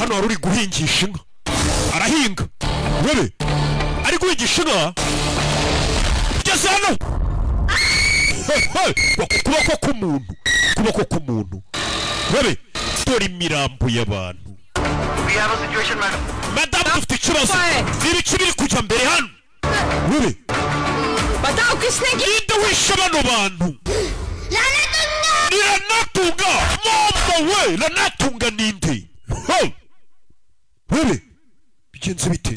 hano hari uri guhingisha inka arahinga webe ari guhingisha inka geze hano kuboko k'umuntu webe dore imirambo y'abantu madamu dufite ikibazo ibice biri kujya mbere hano webe ninde wishe bano bantu ni Ranatunga mama we Ranatunga ninde webe bigenze bite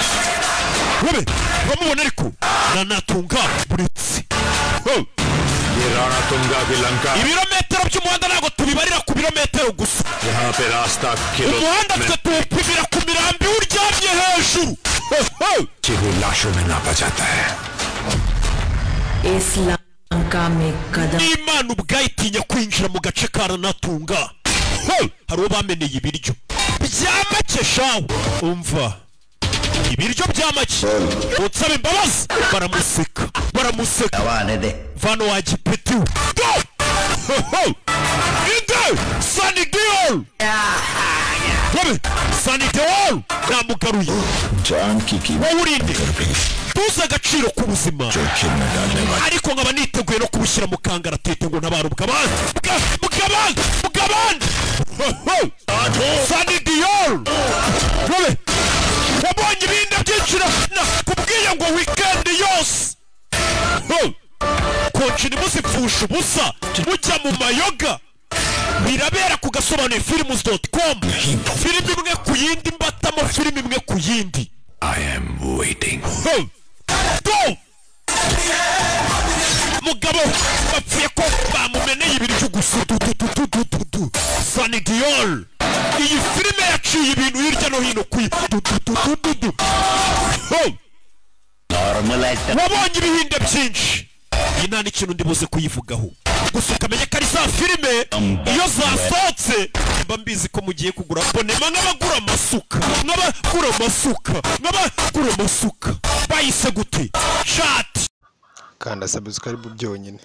webe bamubona ariko Ranatunga buretse ibirometero by'umuhanda ntabwo tubibarira ku birometero gusa umuhanda twe tuwupimira ku mirambi uryamye hejuru n'Imana ubwayitinya kwinjira mu gace ka Ranatunga hari uwo bameneye ibiryo byamake shawe umva ibiryo byamake utsaba imbabazi baramuseka vano wagipeti inde Sunny Deol Sunny Deol namugaruye wowe urinde tuzi agaciro k'ubuzima ariko nkaba niteguye no kubushyira mu kangaratete ngo ntabare ubw'abandi Sunny Deol wabonye ibindi byinshi nakubwiye ngo weekend yose konjini muzipfusha ubusa mujya mu mayoga birabera ku gasobanuye films.com filimi imwe ku yindi mbatamo filimi imwe ku yindi I am waiting. Go! Mugabo bapfuye ko bamumeneye ibiryo gusa Sunny Deol iyi filime yaciye ibintu hirya no hino ku wabonye ibihinde byinshi iyi nta n'ikintu ndibuze kuyivugaho gusa ukamenya ko ari za filime iyo zasohotse mba mbizi ko mugiye kugura bonema nk'abagura amasuka bayise gute chat kanda subscribe byonyine.